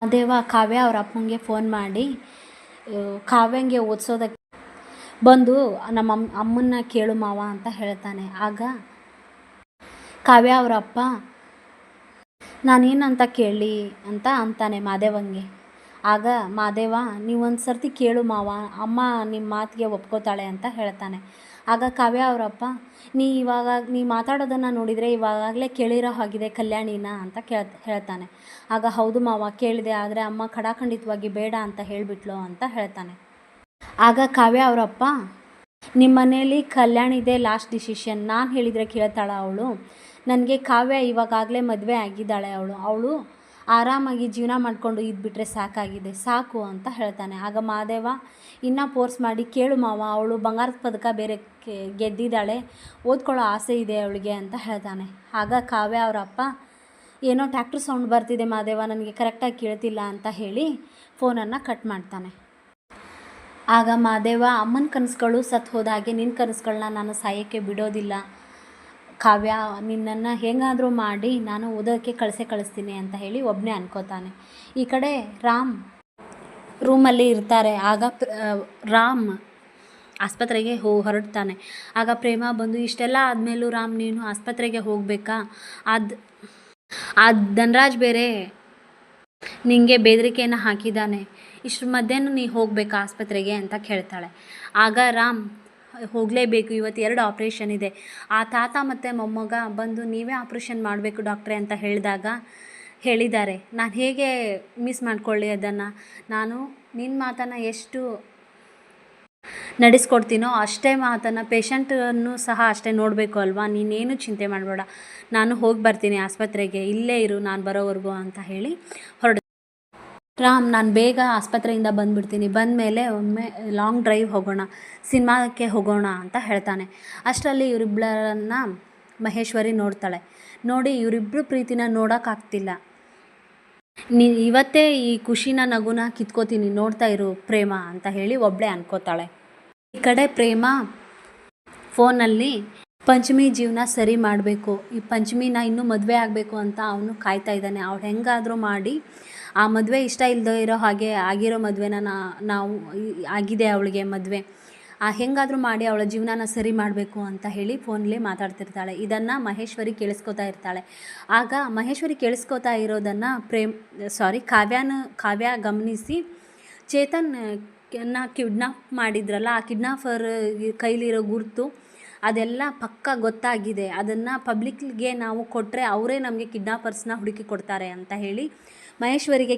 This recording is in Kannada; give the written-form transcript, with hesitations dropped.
ದೇವ ಕಾವ್ಯ ಅವ್ರ ಅಪ್ಪಂಗೆ ಫೋನ್ ಮಾಡಿ ಕಾವ್ಯಂಗೆ ಓದಿಸೋದಕ್ಕೆ ಬಂದು ನಮ್ಮ ಅಮ್ಮನ್ನ ಕೇಳು ಮಾವ ಅಂತ ಹೇಳ್ತಾನೆ. ಆಗ ಕಾವ್ಯ ಅವರ ಅಪ್ಪ ನಾನೇನಂತ ಕೇಳಲಿ ಅಂತ ಅಂತಾನೆ ಮಾದೇವಂಗೆ. ಆಗ ಮಾದೇವ ನೀವೊಂದು ಸರ್ತಿ ಕೇಳು ಮಾವ, ಅಮ್ಮ ನಿಮ್ಮ ಮಾತಿಗೆ ಒಪ್ಕೋತಾಳೆ ಅಂತ ಹೇಳ್ತಾನೆ. ಆಗ ಕಾವ್ಯ ಅವರಪ್ಪ ನೀ ಮಾತಾಡೋದನ್ನು ನೋಡಿದರೆ ಇವಾಗಲೇ ಕೇಳಿರೋ ಹಾಗಿದೆ ಕಲ್ಯಾಣಿನ ಅಂತ ಹೇಳ್ತಾನೆ. ಆಗ ಹೌದು ಮಾವ ಕೇಳಿದೆ, ಆದರೆ ಅಮ್ಮ ಖಡಾಖಂಡಿತವಾಗಿ ಬೇಡ ಅಂತ ಹೇಳಿಬಿಟ್ಲು ಅಂತ ಹೇಳ್ತಾನೆ. ಆಗ ಕಾವ್ಯ ಅವರಪ್ಪ ನಿಮ್ಮ ಮನೇಲಿ ಕಲ್ಯಾಣಿದೆ ಲಾಸ್ಟ್ ಡಿಸಿಷನ್, ನಾನು ಹೇಳಿದರೆ ಕೇಳ್ತಾಳ ಅವಳು, ನನಗೆ ಕಾವ್ಯ ಇವಾಗಲೇ ಮದುವೆ ಆಗಿದ್ದಾಳೆ, ಅವಳು ಆರಾಮಾಗಿ ಜೀವನ ಮಾಡಿಕೊಂಡು ಇದ್ಬಿಟ್ರೆ ಸಾಕು ಅಂತ ಹೇಳ್ತಾನೆ. ಆಗ ಮಾದೇವ ಇನ್ನೂ ಫೋರ್ಸ್ ಮಾಡಿ ಕೇಳು ಮಾವ, ಅವಳು ಬಂಗಾರದ ಪದಕ ಬೇರೆ ಗೆದ್ದಿದ್ದಾಳೆ, ಓದ್ಕೊಳ್ಳೋ ಆಸೆ ಇದೆ ಅವಳಿಗೆ ಅಂತ ಹೇಳ್ತಾನೆ. ಆಗ ಕಾವ್ಯ ಅವರಪ್ಪ ಏನೋ ಟ್ಯಾಕ್ಟ್ರ್ ಸೌಂಡ್ ಬರ್ತಿದೆ ಮಾದೇವ, ನನಗೆ ಕರೆಕ್ಟಾಗಿ ಕೇಳ್ತಿಲ್ಲ ಅಂತ ಹೇಳಿ ಫೋನನ್ನು ಕಟ್ ಮಾಡ್ತಾನೆ. ಆಗ ಮಾದೇವ ಅಮ್ಮನ ಕನಸುಗಳು ಸತ್ತು ಹೋದ ಹಾಗೆ ನಿನ್ನ ಕನಸುಗಳನ್ನ ನಾನು ಸಾಯೋಕ್ಕೆ ಬಿಡೋದಿಲ್ಲ ಕಾವ್ಯ, ನಿನ್ನನ್ನು ಹೇಗಾದರೂ ಮಾಡಿ ನಾನು ಓದೋಕ್ಕೆ ಕಳಿಸ್ತೀನಿ ಅಂತ ಹೇಳಿ ಒಬ್ಬನೇ ಅನ್ಕೋತಾನೆ. ಈ ಕಡೆ ರಾಮ್ ರೂಮಲ್ಲಿ ಇರ್ತಾರೆ. ಆಗ ರಾಮ್ ಆಸ್ಪತ್ರೆಗೆ ಹೊರಡ್ತಾನೆ. ಆಗ ಪ್ರೇಮ ಬಂದು ಇಷ್ಟೆಲ್ಲ ಆದಮೇಲೂ ರಾಮ್ ನೀನು ಆಸ್ಪತ್ರೆಗೆ ಹೋಗಬೇಕಾ, ಆ ಧನರಾಜ್ ಬೇರೆ ನಿನಗೆ ಬೆದರಿಕೆಯನ್ನು ಹಾಕಿದ್ದಾನೆ, ಇಷ್ಟ್ರ ಮಧ್ಯೆನೂ ನೀ ಹೋಗಬೇಕಾ ಆಸ್ಪತ್ರೆಗೆ ಅಂತ ಕೇಳ್ತಾಳೆ. ಆಗ ರಾಮ್ ಹೋಗಲೇಬೇಕು, ಇವತ್ತು 2 ಆಪ್ರೇಷನ್ ಇದೆ, ಆ ತಾತ ಮತ್ತು ಮೊಮ್ಮಗ ಬಂದು ನೀವೇ ಆಪ್ರೇಷನ್ ಮಾಡಬೇಕು ಡಾಕ್ಟ್ರೆ ಅಂತ ಹೇಳಿದ್ದಾರೆ, ನಾನು ಹೇಗೆ ಮಿಸ್ ಮಾಡ್ಕೊಳ್ಳಿ ಅದನ್ನು, ನಾನು ನಿನ್ನ ಮಾತನ್ನು ಎಷ್ಟು ನಡೆಸ್ಕೊಡ್ತೀನೋ ಅಷ್ಟೇ ಮಾತನ್ನು ಪೇಷಂಟನ್ನು ಸಹ ಅಷ್ಟೇ ನೋಡಬೇಕು ಅಲ್ವಾ, ನೀನೇನು ಚಿಂತೆ ಮಾಡಬೇಡ, ನಾನು ಹೋಗಿ ಬರ್ತೀನಿ ಆಸ್ಪತ್ರೆಗೆ, ಇಲ್ಲೇ ಇರು ನಾನು ಬರೋವರೆಗೂ ಅಂತ ಹೇಳಿ ರಾಮ್ ನಾನು ಬೇಗ ಆಸ್ಪತ್ರೆಯಿಂದ ಬಂದುಬಿಡ್ತೀನಿ, ಬಂದಮೇಲೆ ಒಮ್ಮೆ ಲಾಂಗ್ ಡ್ರೈವ್ ಹೋಗೋಣ, ಸಿನಿಮಾಕ್ಕೆ ಹೋಗೋಣ ಅಂತ ಹೇಳ್ತಾನೆ. ಅಷ್ಟರಲ್ಲಿ ಇವರಿಬ್ಬರನ್ನು ಮಹೇಶ್ವರಿ ನೋಡ್ತಾಳೆ. ನೋಡಿ ಇವರಿಬ್ಬರು ಪ್ರೀತಿನ ನೋಡೋಕ್ಕಾಗ್ತಿಲ್ಲ, ಇವತ್ತೇ ಈ ಖುಷಿನ ನಗುನ ಕಿತ್ಕೋತೀನಿ, ನೋಡ್ತಾ ಇರು ಪ್ರೇಮ ಅಂತ ಹೇಳಿ ಒಬ್ಬಳೇ ಅನ್ಕೋತಾಳೆ. ಈ ಕಡೆ ಪ್ರೇಮ ಫೋನಲ್ಲಿ ಪಂಚಮಿ ಜೀವನ ಸರಿ ಮಾಡಬೇಕು, ಈ ಪಂಚಮಿನ ಇನ್ನೂ ಮದುವೆ ಆಗಬೇಕು ಅಂತ ಅವನು ಕಾಯ್ತಾ ಇದ್ದಾನೆ. ಅವಳು ಹೆಂಗಾದರೂ ಮಾಡಿ ಆ ಮದುವೆ ಇಷ್ಟ ಇಲ್ಲದೆ ಇರೋ ಹಾಗೆ ಆಗಿರೋ ಮದುವೆನ ನಾವು ಆಗಿದೆ ಅವಳಿಗೆ ಮದುವೆ, ಹೆಂಗಾದರೂ ಮಾಡಿ ಅವಳ ಜೀವನನ ಸರಿ ಮಾಡಬೇಕು ಅಂತ ಹೇಳಿ ಫೋನಲ್ಲಿ ಮಾತಾಡ್ತಿರ್ತಾಳೆ. ಇದನ್ನು ಮಹೇಶ್ವರಿ ಕೇಳಿಸ್ಕೊತಾ ಇರ್ತಾಳೆ. ಆಗ ಮಹೇಶ್ವರಿ ಕೇಳಿಸ್ಕೊತಾ ಇರೋದನ್ನು ಕಾವ್ಯ ಗಮನಿಸಿ ಚೇತನ್ ಕಿಡ್ನಾಪ್ ಮಾಡಿದ್ರಲ್ಲ, ಆ ಕಿಡ್ನಾಪರ್ ಕೈಲಿರೋ ಗುರುತು ಅದೆಲ್ಲ ಪಕ್ಕ ಗೊತ್ತಾಗಿದೆ, ಅದನ್ನು ಪಬ್ಲಿಕ್ಗೆ ನಾವು ಕೊಟ್ಟರೆ ಅವರೇ ನಮಗೆ ಕಿಡ್ನಾಪರ್ಸ್ನ ಹುಡುಕಿ ಕೊಡ್ತಾರೆ ಅಂತ ಹೇಳಿ ಮಹೇಶ್ವರಿಗೆ